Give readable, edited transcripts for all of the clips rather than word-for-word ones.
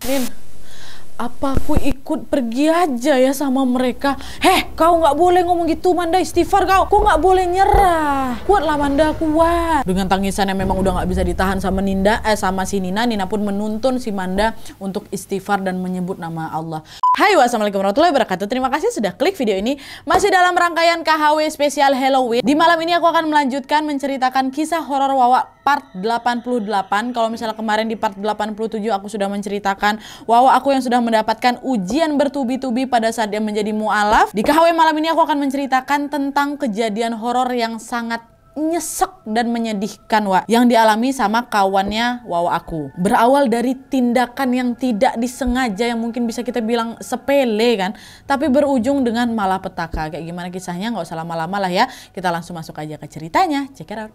Nin, apa aku ikut pergi aja ya sama mereka? Kau nggak boleh ngomong gitu, Manda. Istighfar kau nggak boleh nyerah. Kuatlah Manda, kuat. Dengan tangisan yang memang udah nggak bisa ditahan sama sama si Nina. Nina pun menuntun si Manda untuk istighfar dan menyebut nama Allah. Hai, wassalamualaikum warahmatullahi wabarakatuh. Terima kasih sudah klik video ini. Masih dalam rangkaian KHW spesial Halloween. Di malam ini aku akan melanjutkan menceritakan kisah horor Wawa part 88. Kalau misalnya kemarin di part 87 aku sudah menceritakan Wawa aku yang sudah mendapatkan ujian bertubi-tubi pada saat dia menjadi mu'alaf. Di KHW malam ini aku akan menceritakan tentang kejadian horor yang sangat nyesek dan menyedihkan yang dialami sama kawannya Wawa aku. Berawal dari tindakan yang tidak disengaja yang mungkin bisa kita bilang sepele kan, tapi berujung dengan malapetaka. Kayak gimana kisahnya, nggak usah lama-lama lah ya, kita langsung masuk aja ke ceritanya. Check it out.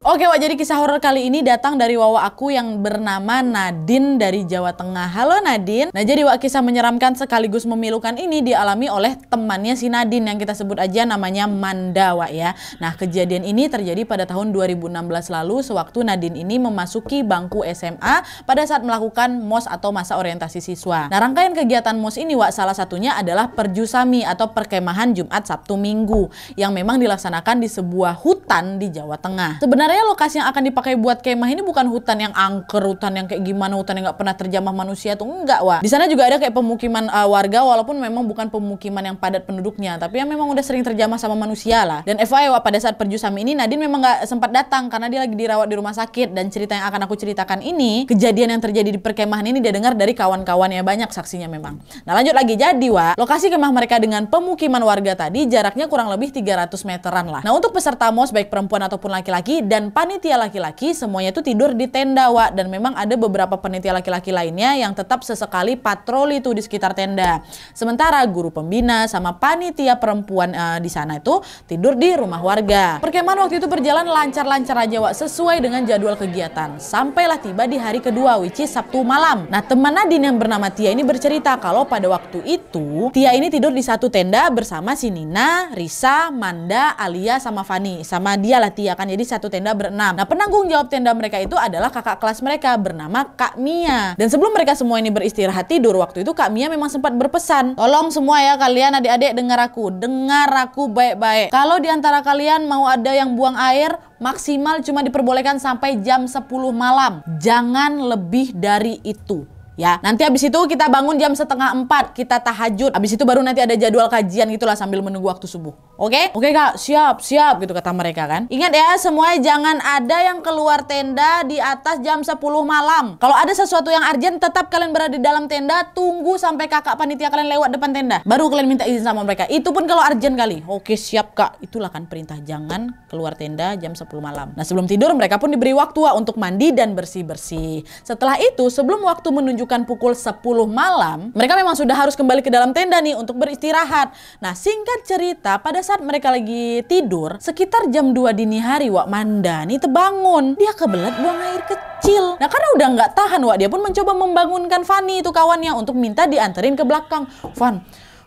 Oke jadi kisah horor kali ini datang dari Wawa aku yang bernama Nadine dari Jawa Tengah. Halo Nadine. Nah jadi kisah menyeramkan sekaligus memilukan ini dialami oleh temannya si Nadine yang kita sebut aja namanya Manda ya. Nah kejadian ini terjadi pada tahun 2016 lalu sewaktu Nadine ini memasuki bangku SMA pada saat melakukan MOS atau masa orientasi siswa. Nah rangkaian kegiatan MOS ini salah satunya adalah perjusami atau perkemahan Jumat Sabtu Minggu yang memang dilaksanakan di sebuah hutan di Jawa Tengah. Sebenarnya lokasi yang akan dipakai buat kemah ini bukan hutan yang angker, hutan yang kayak gimana, hutan yang nggak pernah terjamah manusia tuh enggak Di sana juga ada kayak pemukiman warga walaupun memang bukan pemukiman yang padat penduduknya, tapi yang memang udah sering terjamah sama manusia lah. Dan FYI pada saat perjusami ini Nadine memang nggak sempat datang karena dia lagi dirawat di rumah sakit. Dan cerita yang akan aku ceritakan ini, kejadian yang terjadi di perkemahan ini dia dengar dari kawan-kawannya, banyak saksinya memang. Nah lanjut lagi, jadi lokasi kemah mereka dengan pemukiman warga tadi jaraknya kurang lebih 300 meteran lah. Nah untuk peserta MOS baik perempuan ataupun laki-laki dan panitia laki-laki semuanya itu tidur di tenda dan memang ada beberapa panitia laki-laki lainnya yang tetap sesekali patroli tuh di sekitar tenda. Sementara guru pembina sama panitia perempuan di sana itu tidur di rumah warga. Perkemahan waktu itu berjalan lancar-lancar aja sesuai dengan jadwal kegiatan. Sampailah tiba di hari kedua which is Sabtu malam. Nah teman Nadine yang bernama Tia ini bercerita kalau pada waktu itu Tia ini tidur di satu tenda bersama si Nina, Risa, Manda, Alia sama Fani. Sama dia lah Tia kan, jadi satu tenda berenam. Nah penanggung jawab tenda mereka itu adalah kakak kelas mereka bernama Kak Mia. Dan sebelum mereka semua ini beristirahat tidur waktu itu Kak Mia memang sempat berpesan, tolong semua ya kalian adik-adik dengar aku baik-baik. Kalau diantara kalian mau ada yang buang air maksimal cuma diperbolehkan sampai jam 10 malam. Jangan lebih dari itu. Ya, nanti habis itu kita bangun jam 3:30, kita tahajud. Habis itu baru nanti ada jadwal kajian gitulah sambil menunggu waktu subuh. Oke Kak, siap gitu kata mereka kan. Ingat ya semuanya, jangan ada yang keluar tenda di atas jam 10 malam. Kalau ada sesuatu yang urgent tetap kalian berada di dalam tenda, tunggu sampai kakak panitia kalian lewat depan tenda. Baru kalian minta izin sama mereka. Itu pun kalau urgent kali. Oke siap Kak. Itulah kan perintah, jangan keluar tenda jam 10 malam. Nah sebelum tidur mereka pun diberi waktu untuk mandi dan bersih-bersih. Setelah itu sebelum waktu menunjukkan pukul 10 malam, mereka memang sudah harus kembali ke dalam tenda nih untuk beristirahat. Nah singkat cerita pada saat mereka lagi tidur sekitar jam 2 dini hari Manda nih terbangun. Dia kebelet buang air kecil. Nah karena udah nggak tahan dia pun mencoba membangunkan Fani itu kawannya untuk minta dianterin ke belakang.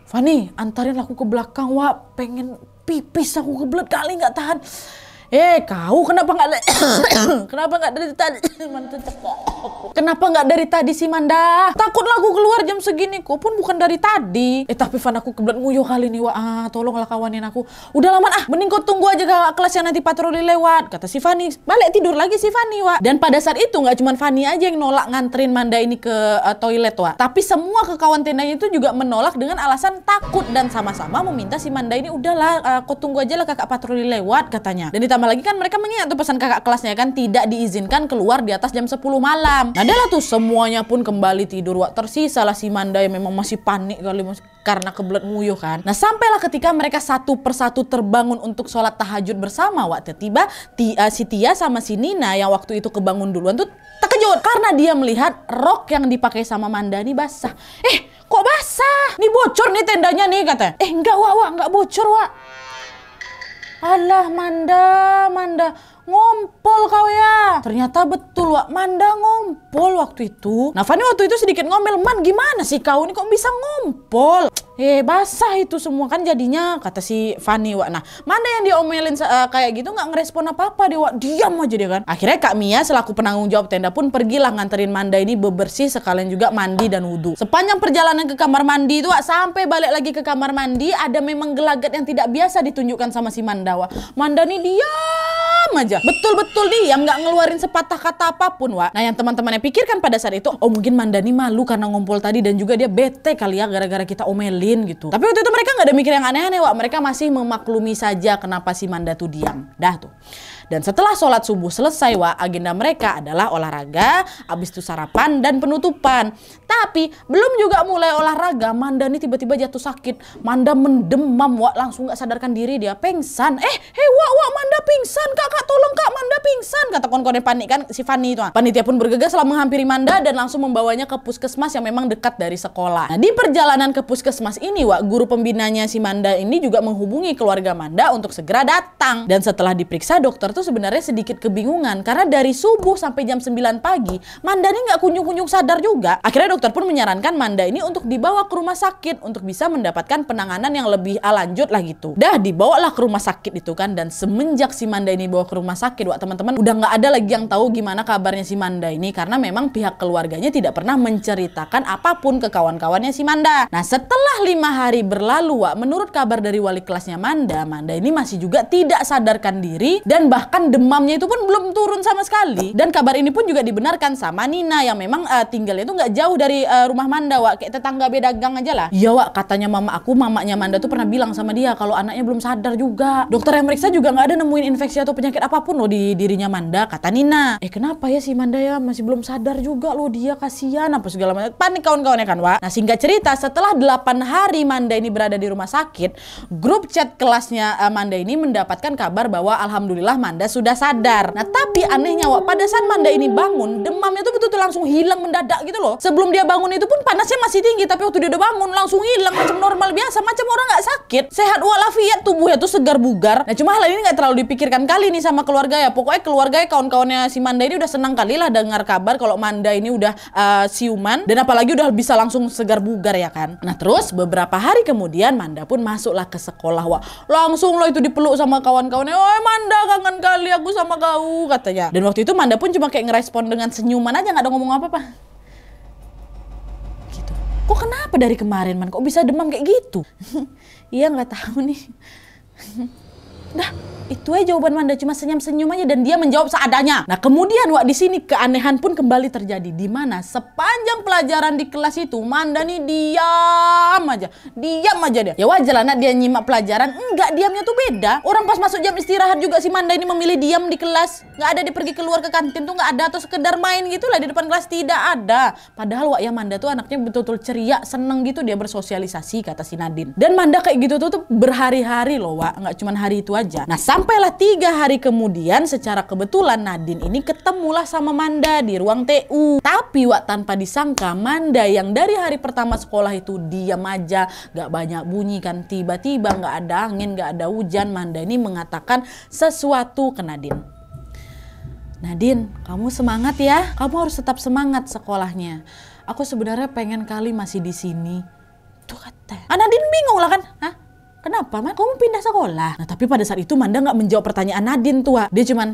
Fani antarin aku ke belakang pengen pipis, aku kebelet kali nggak tahan. Kau kenapa nggak dari tadi? Kenapa nggak dari tadi sih Manda? Takutlah aku keluar jam segini. Kau pun bukan dari tadi. Tapi Fan aku kebelet nguyuh kali nih tolonglah kawanin aku. Udah lama mending kau tunggu aja ke kelas yang nanti patroli lewat. Kata si Fani. Balik tidur lagi si Fani Dan pada saat itu nggak cuma Fani aja yang nolak nganterin Manda ini ke toilet tapi semua kekawan tendanya itu juga menolak dengan alasan takut dan sama-sama meminta si Manda ini udahlah kau tunggu aja lah kakak patroli lewat katanya. Dan ditambah lagi kan mereka mengingat tuh pesan kakak kelasnya kan tidak diizinkan keluar di atas jam 10 malam. Nah adalah tuh semuanya pun kembali tidur Tersisalah si Manda yang memang masih panik kali karena kebelet nguyuh kan. Nah sampailah ketika mereka satu persatu terbangun untuk sholat tahajud bersama tiba-tiba si Tia sama si Nina yang waktu itu kebangun duluan tuh terkejut karena dia melihat rok yang dipakai sama Manda ini basah. Kok basah? Nih bocor nih tendanya nih katanya. Enggak enggak bocor Alah Manda, ngompol kau ya. Ternyata betul Wak, Manda ngompol waktu itu. Nah Fanny waktu itu sedikit ngomel, Man gimana sih kau ini kok bisa ngompol? Basah itu semua kan jadinya, kata si Fanny Wak. Nah Manda yang diomelin kayak gitu nggak ngerespon apa-apa dia Wak, diam aja dia kan. Akhirnya Kak Mia selaku penanggung jawab tenda pun pergilah nganterin Manda ini bebersih sekalian juga mandi dan wudhu. Sepanjang perjalanan ke kamar mandi itu Wak, sampai balik lagi ke kamar mandi ada memang gelagat yang tidak biasa ditunjukkan sama si Manda Wak. Manda nih diam aja, betul-betul diam, nggak ngeluarin sepatah kata apapun Wak. Nah yang teman-temannya pikirkan pada saat itu, oh mungkin Manda nih malu karena ngompol tadi dan juga dia bete kali ya gara-gara kita omelin gitu. Tapi waktu itu mereka nggak ada mikir yang aneh-aneh Wak, mereka masih memaklumi saja kenapa si Manda tuh diam. Dah tuh. Dan setelah sholat subuh selesai Wak, agenda mereka adalah olahraga, habis itu sarapan dan penutupan. Tapi belum juga mulai olahraga, Manda nih tiba-tiba jatuh sakit. Manda mendemam Wak, langsung nggak sadarkan diri, dia pingsan. Wak, Manda pingsan, Kak tolong Kak, Manda pingsan, kata kawan-kawan panik kan si Fanny itu. Panitia pun bergegas setelah menghampiri Manda dan langsung membawanya ke puskesmas yang memang dekat dari sekolah. Nah di perjalanan ke puskesmas ini Wak, guru pembinanya si Manda ini juga menghubungi keluarga Manda untuk segera datang. Dan setelah diperiksa, dokter tuh sebenarnya sedikit kebingungan karena dari subuh sampai jam 9 pagi Manda ini nggak kunjung-kunjung sadar juga. Akhirnya dokter pun menyarankan Manda ini untuk dibawa ke rumah sakit untuk bisa mendapatkan penanganan yang lebih lanjut lah gitu. Dah dibawalah ke rumah sakit itu kan, dan semenjak si Manda ini bawa ke rumah sakit Wak, teman-teman udah nggak ada lagi yang tahu gimana kabarnya si Manda ini karena memang pihak keluarganya tidak pernah menceritakan apapun ke kawan-kawannya si Manda. Nah setelah 5 hari berlalu Wak, menurut kabar dari wali kelasnya Manda ini masih juga tidak sadarkan diri dan bahkan demamnya itu pun belum turun sama sekali. Dan kabar ini pun juga dibenarkan sama Nina yang memang tinggalnya itu nggak jauh dari rumah Manda Wak, kayak tetangga beda gang aja lah. Iya Wak, katanya mamanya Manda tuh pernah bilang sama dia kalau anaknya belum sadar juga. Dokter yang meriksa juga nggak ada nemuin infeksi atau penyakit apapun loh di dirinya Manda, kata Nina. Kenapa ya si Manda ya masih belum sadar juga loh, dia kasihan apa segala macam. Panik kawan-kawannya kan Wak. Nah singkat cerita, setelah 8 hari Manda ini berada di rumah sakit, grup chat kelasnya Manda ini mendapatkan kabar bahwa alhamdulillah Manda sudah sadar. Nah tapi anehnya Wak, pada saat Manda ini bangun, demamnya tuh betul-betul langsung hilang mendadak gitu loh. Sebelum dia bangun itu pun panasnya masih tinggi, tapi waktu dia udah bangun langsung hilang macam normal biasa, macam orang nggak sakit, sehat walafiat, tubuhnya tuh segar bugar. Nah cuma hal ini nggak terlalu dipikirkan kali nih sama keluarga ya. Pokoknya keluarga kawan-kawannya si Manda ini udah senang kali lah dengar kabar kalau Manda ini udah siuman, dan apalagi udah bisa langsung segar bugar ya kan. Nah terus beberapa hari kemudian Manda pun masuklah ke sekolah Wak. Langsung loh itu dipeluk sama kawan-kawannya, "Oi Manda, kangen kali aku sama kau," katanya. Dan waktu itu Manda pun cuma kayak ngerespon dengan senyuman aja, nggak ada ngomong apa-apa. Gitu. Kok kenapa dari kemarin Man? Kok bisa demam kayak gitu? Iya nggak tahu nih. Dah, itu aja jawaban Manda, cuma senyum-senyum aja dan dia menjawab seadanya. Nah kemudian Wak, di sini keanehan pun kembali terjadi, di mana sepanjang pelajaran di kelas itu Manda nih diam aja dia. Ya wajar lah nak, dia nyimak pelajaran, enggak, diamnya tuh beda. Orang pas masuk jam istirahat juga si Manda ini memilih diam di kelas, nggak ada dia pergi keluar ke kantin tuh nggak ada, atau sekedar main gitu lah di depan kelas, tidak ada. Padahal Wak ya Manda tuh anaknya betul-betul ceria, seneng gitu dia bersosialisasi, kata si Nadine. Dan Manda kayak gitu tuh berhari-hari loh Wak, nggak cuma hari itu aja. Nah sampailah 3 hari kemudian secara kebetulan Nadine ini ketemulah sama Manda di ruang TU. Tapi Wak, tanpa disangka Manda yang dari hari pertama sekolah itu diam aja, gak banyak bunyi kan, tiba-tiba gak ada angin, gak ada hujan, Manda ini mengatakan sesuatu ke Nadine. Nadine, kamu semangat ya, kamu harus tetap semangat sekolahnya. Aku sebenarnya pengen kali masih di sini. Tuh kata. Nadine bingung lah kan, hah? Kenapa Man? Kamu pindah sekolah? Nah tapi pada saat itu Manda nggak menjawab pertanyaan Nadine tuh Wak. Dia cuman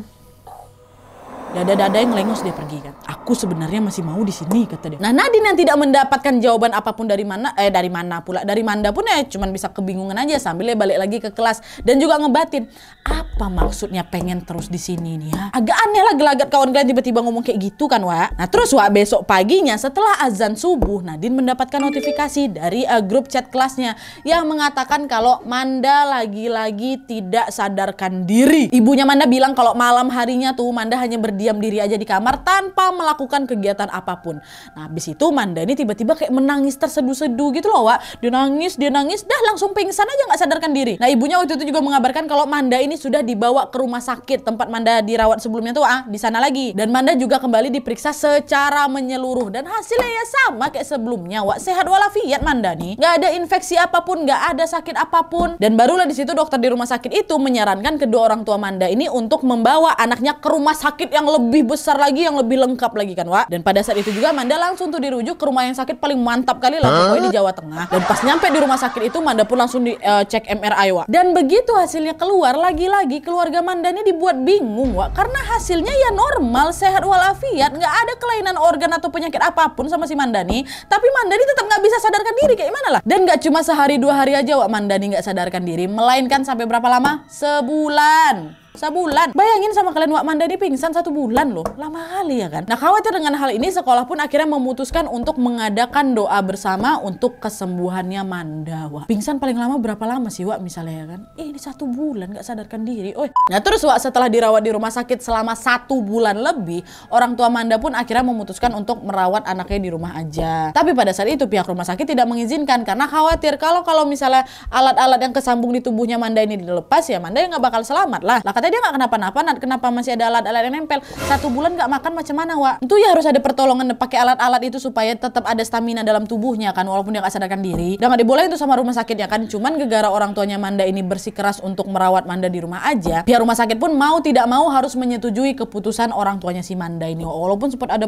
dada-dada yang lengos, dia pergi kan. Aku sebenarnya masih mau di sini, kata dia. Nah Nadine yang tidak mendapatkan jawaban apapun dari Manda pun ya cuman bisa kebingungan aja sambil dia balik lagi ke kelas dan juga ngebatin apa maksudnya pengen terus di sini nih ya. Agak aneh lah gelagat kawan kalian tiba-tiba ngomong kayak gitu kan Wak. Nah terus Wak, besok paginya setelah azan subuh Nadine mendapatkan notifikasi dari grup chat kelasnya yang mengatakan kalau Manda lagi-lagi tidak sadarkan diri. Ibunya Manda bilang kalau malam harinya tuh Manda hanya berdiri berdiam diri aja di kamar tanpa melakukan kegiatan apapun. Nah habis itu Manda ini tiba-tiba kayak menangis terseduh-seduh gitu loh Wak. Dia nangis, dah langsung pingsan aja nggak sadarkan diri. Nah ibunya waktu itu juga mengabarkan kalau Manda ini sudah dibawa ke rumah sakit tempat Manda dirawat sebelumnya tuh di sana lagi. Dan Manda juga kembali diperiksa secara menyeluruh dan hasilnya ya sama kayak sebelumnya Wak. Sehat walafiat Manda nih. Nggak ada infeksi apapun, nggak ada sakit apapun. Dan barulah di situ dokter di rumah sakit itu menyarankan kedua orang tua Manda ini untuk membawa anaknya ke rumah sakit yang lebih besar lagi, yang lebih lengkap lagi kan Wak. Dan pada saat itu juga Manda langsung tuh dirujuk ke rumah yang sakit paling mantap kali lah pokoknya di Jawa Tengah. Dan pas nyampe di rumah sakit itu Manda pun langsung dicek MRI Wak. Dan begitu hasilnya keluar, lagi-lagi keluarga Manda ini dibuat bingung Wak, karena hasilnya ya normal, sehat walafiat, nggak ada kelainan organ atau penyakit apapun sama si Manda nih. Tapi Manda ini tetap nggak bisa sadarkan diri, kayak gimana lah. Dan nggak cuma sehari 2 hari aja Wak Manda nih nggak sadarkan diri, melainkan sampai berapa lama? Sebulan. Bayangin sama kalian Wak, Manda ini pingsan 1 bulan loh. Lama kali ya kan. Nah khawatir dengan hal ini, sekolah pun akhirnya memutuskan untuk mengadakan doa bersama untuk kesembuhannya Manda Wak. Pingsan paling lama berapa lama sih Wak misalnya ya kan? Ini 1 bulan gak sadarkan diri. Nah terus Wak, setelah dirawat di rumah sakit selama 1 bulan lebih, orang tua Manda pun akhirnya memutuskan untuk merawat anaknya di rumah aja. Tapi pada saat itu pihak rumah sakit tidak mengizinkan karena khawatir kalau misalnya alat-alat yang kesambung di tubuhnya Manda ini dilepas ya Manda ya nggak bakal selamat lah. Katanya dia nggak kenapa-napa, kenapa masih ada alat-alat yang nempel? 1 bulan nggak makan macam mana Wak? Itu ya harus ada pertolongan pakai alat-alat itu supaya tetap ada stamina dalam tubuhnya kan, walaupun dia nggak sadarkan diri. Dan nggak dibolehin tuh sama rumah sakitnya kan. Cuman gegara orang tuanya Manda ini bersikeras untuk merawat Manda di rumah aja. Pihak rumah sakit pun mau tidak mau harus menyetujui keputusan orang tuanya si Manda ini. Walaupun sempat ada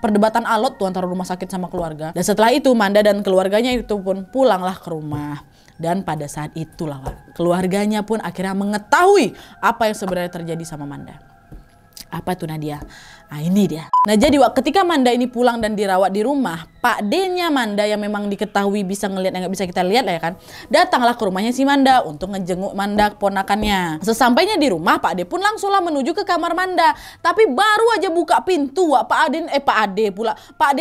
perdebatan alot tuh antara rumah sakit sama keluarga. Dan setelah itu Manda dan keluarganya itu pun pulanglah ke rumah. Dan pada saat itulah Wak, keluarganya pun akhirnya mengetahui apa yang sebenarnya terjadi sama Manda. Apa itu Nadia? Nah ini dia. Nah jadi Wak, ketika Manda ini pulang dan dirawat di rumah, Pak D-nya Manda yang memang diketahui bisa ngelihat yang nggak bisa kita lihat lah ya kan, datanglah ke rumahnya si Manda untuk ngejenguk Manda keponakannya. Sesampainya di rumah, Pak D pun langsunglah menuju ke kamar Manda. Tapi baru aja buka pintu Wak, Pak D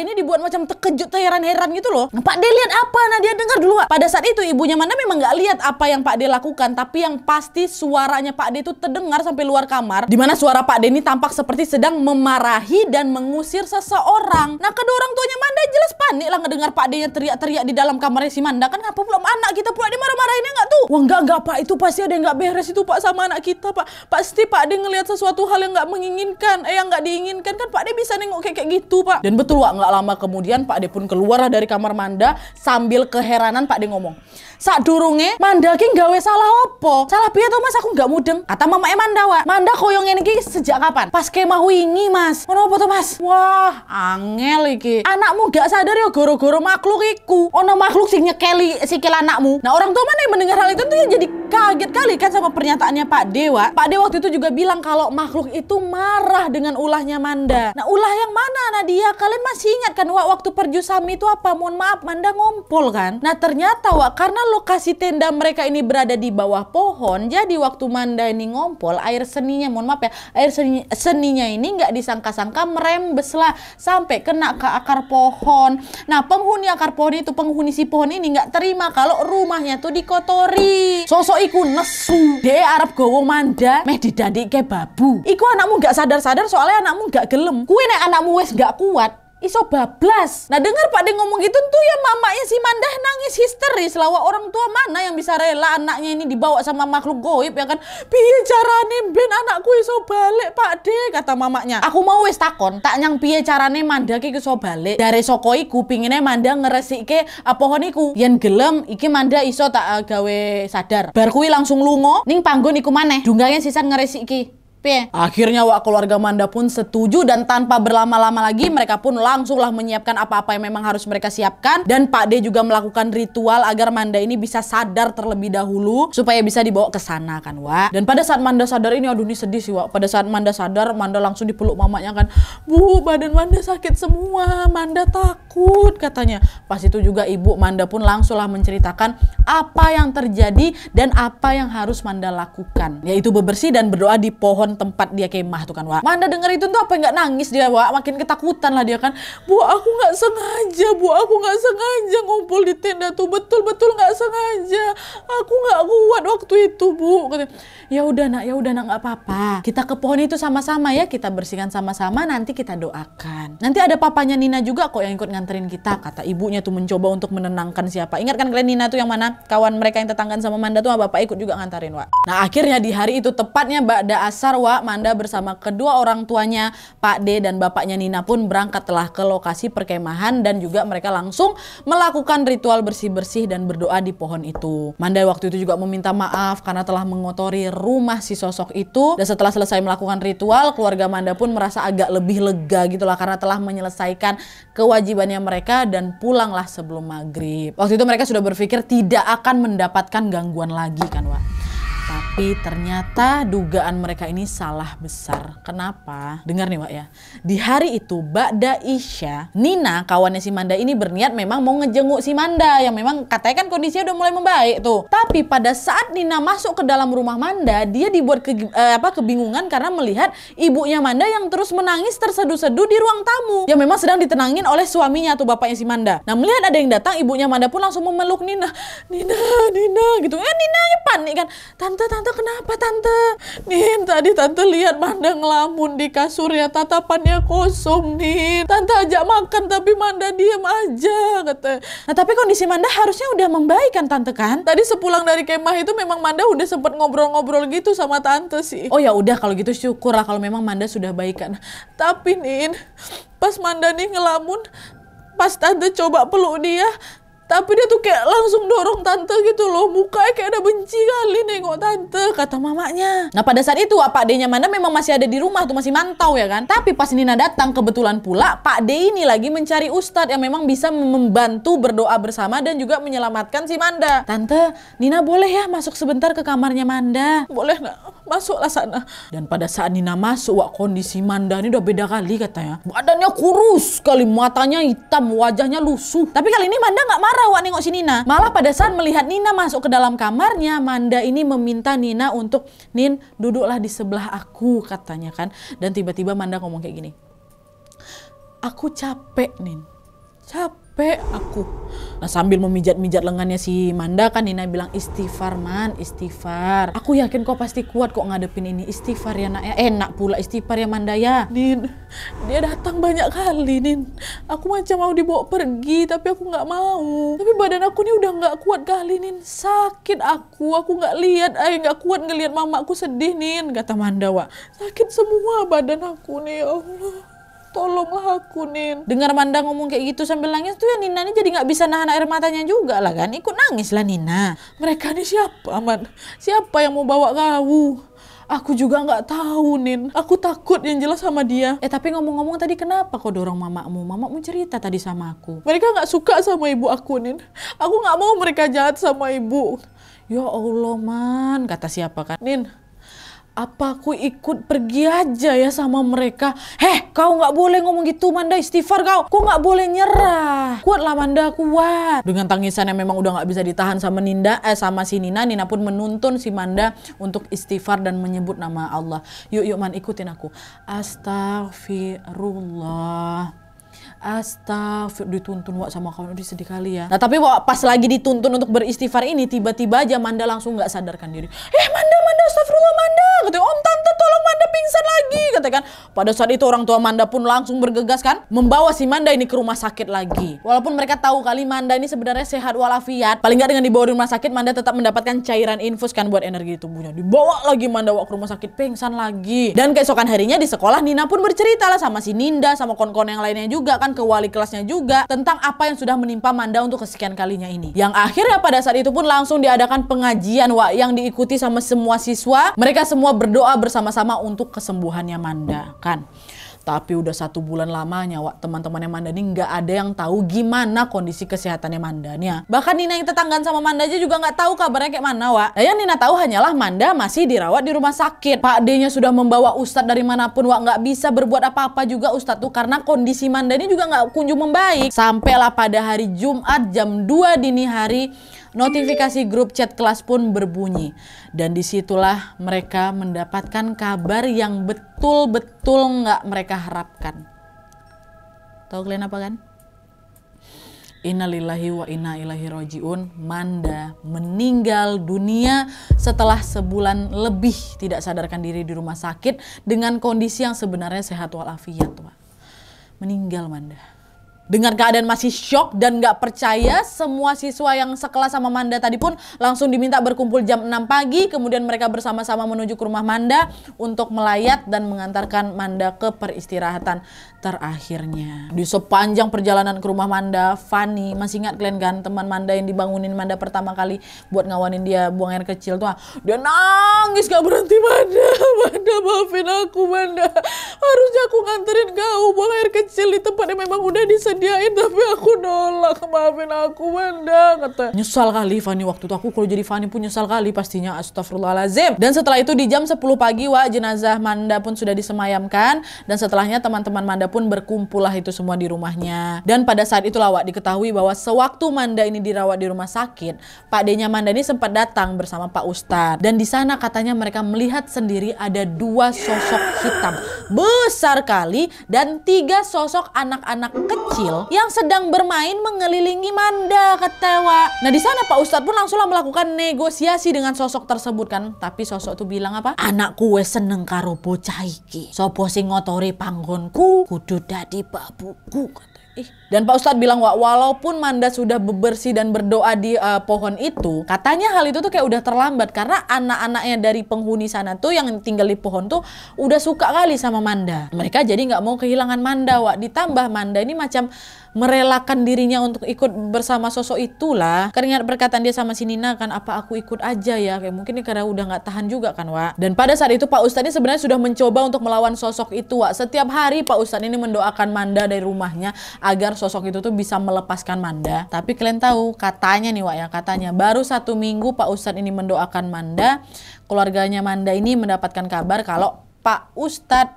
ini dibuat macam terkejut, heran-heran gitu loh. Nah, Pak D lihat apa? Nadia dengar dulu Wak. Pada saat itu ibunya Manda memang nggak lihat apa yang Pak D lakukan, tapi yang pasti suaranya Pak D itu terdengar sampai luar kamar, dimana suara Pak D ini tampak seperti sedang memarahi dan mengusir seseorang. Nah kedua orang tuanya Manda jelas panik lah ngedengar Pak D-nya teriak-teriak di dalam kamarnya si Manda. Kan ngapa pula anak kita pula dimarah-marahinnya nggak tuh? Wah enggak Pak, itu pasti ada yang nggak beres itu Pak sama anak kita Pak. Pasti Pak D ngelihat sesuatu hal yang nggak menginginkan, yang nggak diinginkan kan Pak D bisa nengok kayak gitu Pak. Dan betul Wak, nggak lama kemudian Pak D pun keluar dari kamar Manda sambil keheranan. Pak D ngomong, "Sak durunge Manda ki gawe salah opo? Salah piye to Mas, aku nggak mudeng." Kata mamanya Manda Wak, "Manda koyong ini ki sejak kapan?" "Pas kemah wingi Mas." "Ono apa to Mas?" "Wah, angel iki. Anakmu gak sadar ya goro-goro makhluk iku. Ono makhluk sing nyekeli sikil anakmu." Nah orang tua Manda yang mendengar hal itu tuh ya jadi kaget kali kan sama pernyataannya Pak D Wak. Pak D waktu itu juga bilang kalau makhluk itu marah dengan ulahnya Manda. Nah ulah yang mana Nadia? Kalian masih ingat kan Wak, waktu perjusami itu apa? Mohon maaf Manda ngompol kan. Nah ternyata Wak, karena lokasi tenda mereka ini berada di bawah pohon, jadi waktu Manda ini ngompol, air seninya, mohon maaf ya, air seninya ini nggak disangka-sangka merembes lah sampai kena ke akar pohon. Nah penghuni akar pohon itu, penghuni si pohon ini nggak terima kalau rumahnya tuh dikotori. Sosok iku nesu de Arab gowo Manda meh didadik ke babu. Iku anakmu nggak sadar-sadar soalnya anakmu nggak gelem. Kue nek anakmu wes nggak kuat iso bablas. Nah dengar Pak D ngomong gitu tuh ya mamanya si Manda nangis histeris lah. Orang tua mana yang bisa rela anaknya ini dibawa sama makhluk goib ya kan? "Piye carane ben anakku iso balik Pak D?" kata mamanya. Aku mau wis takon, tak nyang piye carane Manda ki iso balik. Dari soko iku pingine Manda ngresike pohon iku. Yen gelem iki Manda iso tak gawe sadar. Bar kuwi langsung lunga ning panggon iku maneh. Dunggange sisan ngresiki. Akhirnya Wak, keluarga Manda pun setuju dan tanpa berlama-lama lagi mereka pun langsunglah menyiapkan apa-apa yang memang harus mereka siapkan. Dan Pak D juga melakukan ritual agar Manda ini bisa sadar terlebih dahulu supaya bisa dibawa ke sana kan Wak. Dan pada saat Manda sadar ini, aduh ini sedih sih Wak. Pada saat Manda sadar, Manda langsung dipeluk mamanya kan. "Bu, badan Manda sakit semua, Manda takut," katanya. Pas itu juga ibu Manda pun langsunglah menceritakan apa yang terjadi dan apa yang harus Manda lakukan, yaitu bebersih dan berdoa di pohon dalam tempat dia kemah tuh kan, Wak. Manda denger itu tuh apa nggak nangis dia, Wak. Makin ketakutan lah dia kan. Bu, aku nggak sengaja, Bu. Aku nggak sengaja ngumpul di tenda tuh. Betul-betul nggak sengaja. Aku nggak kuat waktu itu, Bu. Katanya, ya udah nak nggak apa-apa. Kita ke pohon itu sama-sama ya. Kita bersihkan sama-sama. Nanti kita doakan. Nanti ada papanya Nina juga kok yang ikut nganterin kita. Kata ibunya tuh mencoba untuk menenangkan siapa. Ingat kan kalian Nina tuh yang mana? Kawan mereka yang tetanggaan sama Manda tuh bapak ikut juga ngantarin, Wak. Nah akhirnya di hari itu tepatnya ba'da asar, Wak, Manda bersama kedua orang tuanya Pak D dan bapaknya Nina pun berangkatlah ke lokasi perkemahan dan juga mereka langsung melakukan ritual bersih-bersih dan berdoa di pohon itu. Manda waktu itu juga meminta maaf karena telah mengotori rumah si sosok itu, dan setelah selesai melakukan ritual, keluarga Manda pun merasa agak lebih lega gitulah karena telah menyelesaikan kewajibannya mereka dan pulanglah sebelum maghrib. Waktu itu mereka sudah berpikir tidak akan mendapatkan gangguan lagi kan, Wak. Tapi ternyata dugaan mereka ini salah besar. Kenapa? Dengar nih, Wak ya. Di hari itu ba'da Isya, Nina kawannya si Manda ini berniat memang mau ngejenguk si Manda yang memang katanya kan kondisinya udah mulai membaik tuh. Tapi pada saat Nina masuk ke dalam rumah Manda, dia dibuat kebingungan karena melihat ibunya Manda yang terus menangis terseduh-seduh di ruang tamu yang memang sedang ditenangin oleh suaminya tuh, bapaknya si Manda. Nah melihat ada yang datang, ibunya Manda pun langsung memeluk Nina gitu. Nina panik kan. Tante kenapa tante? Nin, tadi tante lihat Manda ngelamun di kasur ya, tatapannya kosong Nin. Tante ajak makan tapi Manda diem aja katanya. Nah tapi kondisi Manda harusnya udah membaik kan tante kan? Tadi sepulang dari kemah itu memang Manda udah sempet ngobrol-ngobrol gitu sama tante sih. Oh ya udah kalau gitu syukurlah kalau memang Manda sudah baikan. Tapi Nin, pas Manda nih ngelamun, pas tante coba peluk dia, tapi dia tuh kayak langsung dorong tante gitu loh. Mukanya kayak ada benci kali nengok tante, kata mamanya. Nah pada saat itu Pak D-nya Manda memang masih ada di rumah tuh, masih mantau ya kan. Tapi pas Nina datang kebetulan pula Pak D ini lagi mencari ustadz yang memang bisa membantu berdoa bersama dan juga menyelamatkan si Manda. Tante, Nina boleh ya masuk sebentar ke kamarnya Manda? Boleh nak, masuklah sana. Dan pada saat Nina masuk, Wak, kondisi Manda ini udah beda kali katanya. Badannya kurus sekali, matanya hitam, wajahnya lusuh. Tapi kali ini Manda nggak marah, Wak, nengok si Nina. Malah pada saat melihat Nina masuk ke dalam kamarnya, Manda ini meminta Nina untuk, Nin, duduklah di sebelah aku katanya kan. Dan tiba-tiba Manda ngomong kayak gini, aku capek Nin, capek aku. Nah sambil memijat-mijat lengannya si Manda kan, Nina bilang, istighfar Man, istighfar. Aku yakin kau pasti kuat kok ngadepin ini. Istighfar ya nak ya. Enak pula istighfar ya Manda ya. Nin, dia datang banyak kali Nin. Aku macam mau dibawa pergi tapi aku nggak mau. Tapi badan aku nih udah nggak kuat kali Nin. Sakit aku nggak lihat, nggak kuat ngelihat mamaku sedih Nin, kata Manda, Wak. Sakit semua badan aku nih, ya Allah. Tolonglah aku Nin. Dengar Manda ngomong kayak gitu sambil nangis tuh ya, Nina ini jadi nggak bisa nahan air matanya juga lah kan. Ikut nangis lah Nina. Mereka ini siapa Man? Siapa yang mau bawa kau? Aku juga nggak tahu Nin. Aku takut yang jelas sama dia. Tapi ngomong-ngomong tadi kenapa kau dorong mamamu? Mamamu cerita tadi sama aku. Mereka nggak suka sama ibu aku Nin. Aku nggak mau mereka jahat sama ibu. Ya Allah Man, kata siapa kan? Nin, apa aku ikut pergi aja ya sama mereka? Kau nggak boleh ngomong gitu Manda, istighfar kau. Kau nggak boleh nyerah. Kuatlah Manda, kuat. Dengan tangisan yang memang udah nggak bisa ditahan sama sama si Nina, Nina pun menuntun si Manda untuk istighfar dan menyebut nama Allah. Yuk Man, ikutin aku. Astagfirullah. Dituntun Wak sama kawan, udah sedih kali ya. Nah tapi Wak, pas lagi dituntun untuk beristighfar ini, tiba-tiba aja Manda langsung nggak sadarkan diri. Manda, astagfirullah Manda, katanya, Om tante tolong Manda pingsan lagi, katanya kan. Pada saat itu orang tua Manda pun langsung bergegas kan, membawa si Manda ini ke rumah sakit lagi. Walaupun mereka tahu kali Manda ini sebenarnya sehat walafiat, paling nggak dengan dibawa di rumah sakit Manda tetap mendapatkan cairan infus kan buat energi tubuhnya. Dibawa lagi Manda Wak ke rumah sakit, pingsan lagi. Dan keesokan harinya di sekolah Nina pun bercerita lah sama si Ninda, sama kawan-kawan yang lainnya juga kan, ke wali kelasnya juga tentang apa yang sudah menimpa Manda untuk kesekian kalinya ini. Yang akhirnya pada saat itu pun langsung diadakan pengajian Wak, yang diikuti sama semua siswa. Mereka semua berdoa bersama-sama untuk kesembuhannya Manda kan. Tapi udah 1 bulan lamanya Wak, teman-temannya Manda ini nggak ada yang tahu gimana kondisi kesehatannya Mandanya. Bahkan Nina yang tetanggaan sama Manda aja juga nggak tahu kabarnya kayak mana Wak. Nah yang Nina tahu hanyalah Manda masih dirawat di rumah sakit. Pak D-nya sudah membawa ustadz dari manapun Wak, nggak bisa berbuat apa-apa juga ustadz tuh karena kondisi Manda ini juga nggak kunjung membaik. Sampailah pada hari Jumat jam 2 dini hari Notifikasi grup chat kelas pun berbunyi. Dan disitulah mereka mendapatkan kabar yang betul-betul nggak mereka harapkan. Tahu kalian apa kan? Innalillahi wa inna ilaihi rojiun. Manda meninggal dunia setelah sebulan lebih tidak sadarkan diri di rumah sakit dengan kondisi yang sebenarnya sehat walafiat. Meninggal Manda. Dengan keadaan masih shock dan gak percaya, semua siswa yang sekelas sama Manda tadi pun langsung diminta berkumpul jam 6 pagi. Kemudian mereka bersama-sama menuju ke rumah Manda untuk melayat dan mengantarkan Manda ke peristirahatan terakhirnya. Di sepanjang perjalanan ke rumah Manda, Fani, masih ingat kalian kan teman Manda yang dibangunin Manda pertama kali buat ngawanin dia buang air kecil tuh. Dia nangis gak berhenti. Manda, maafin aku Manda. Harusnya aku nganterin kau buang air kecil di tempat yang memang udah disediain, tapi aku nolak. Maafin aku Manda, kata. Nyesal kali Fani waktu itu. Aku kalau jadi Fani pun nyesal kali pastinya, astagfirullahaladzim. Dan setelah itu di jam 10 pagi jenazah Manda pun sudah disemayamkan. Dan setelahnya teman-teman Manda pun berkumpul lah itu semua di rumahnya. Dan pada saat itulah diketahui bahwa sewaktu Manda ini dirawat di rumah sakit, Pak D-nya Manda ini sempat datang bersama Pak Ustadz. Dan di sana katanya mereka melihat sendiri ada 2 sosok hitam besar kali dan 3 sosok anak-anak kecil yang sedang bermain mengelilingi Manda, ketawa. Nah di sana Pak Ustadz pun langsunglah melakukan negosiasi dengan sosok tersebut kan. Tapi sosok tuh bilang apa? Anakku wes seneng karo bocah iki. Sopo sing ngotori panggonku kudu dadi babuku, kata. Dan Pak Ustadz bilang walaupun Manda sudah bebersih dan berdoa di pohon itu, katanya hal itu tuh kayak udah terlambat karena anak-anaknya dari penghuni sana tuh yang tinggal di pohon tuh udah suka kali sama Manda. Mereka jadi nggak mau kehilangan Manda, ditambah Manda ini macam merelakan dirinya untuk ikut bersama sosok itulah. Karena ingat perkataan dia sama si Nina kan, apa aku ikut aja ya, kayak mungkin karena udah nggak tahan juga kan Dan pada saat itu Pak Ustadz ini sebenarnya sudah mencoba untuk melawan sosok itu Setiap hari Pak Ustadz ini mendoakan Manda dari rumahnya agar sosok itu tuh bisa melepaskan Manda. Tapi kalian tahu katanya nih katanya baru 1 minggu Pak Ustadz ini mendoakan Manda, keluarganya Manda ini mendapatkan kabar kalau Pak Ustadz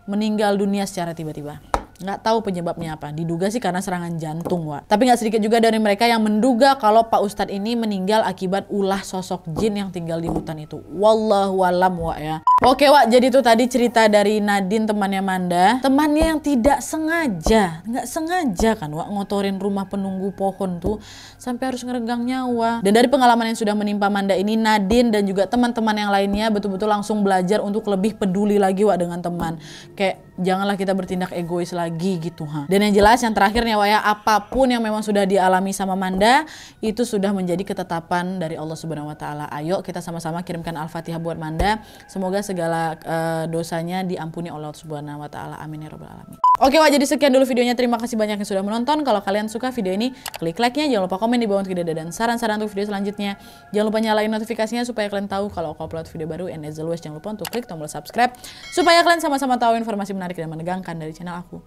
meninggal dunia secara tiba-tiba. Nggak tahu penyebabnya apa. Diduga sih karena serangan jantung, Tapi nggak sedikit juga dari mereka yang menduga kalau Pak Ustadz ini meninggal akibat ulah sosok jin yang tinggal di hutan itu. Wallahu alam, ya. Oke, jadi itu tadi cerita dari Nadine, temannya Manda. Temannya yang tidak sengaja, nggak sengaja kan, ngotorin rumah penunggu pohon tuh sampai harus ngeregang nyawa. Dan dari pengalaman yang sudah menimpa Manda ini, Nadine dan juga teman-teman yang lainnya betul-betul langsung belajar untuk lebih peduli lagi dengan teman. Kayak janganlah kita bertindak egois lagi gitu. Dan yang jelas yang terakhirnya apapun yang memang sudah dialami sama Manda itu sudah menjadi ketetapan dari Allah Subhanahu wa taala. Ayo kita sama-sama kirimkan Al-Fatihah buat Manda. Semoga segala dosanya diampuni oleh Allah Subhanahu wa taala. Amin ya rabbal alamin. Oke, jadi sekian dulu videonya. Terima kasih banyak yang sudah menonton. Kalau kalian suka video ini, klik like-nya, jangan lupa komen di bawah untuk ide dan saran-saran untuk video selanjutnya. Jangan lupa nyalain notifikasinya supaya kalian tahu kalau aku upload video baru. And as always, jangan lupa untuk klik tombol subscribe supaya kalian sama-sama tahu informasi menarik dan menegangkan dari channel aku.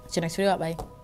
See you next video, bye.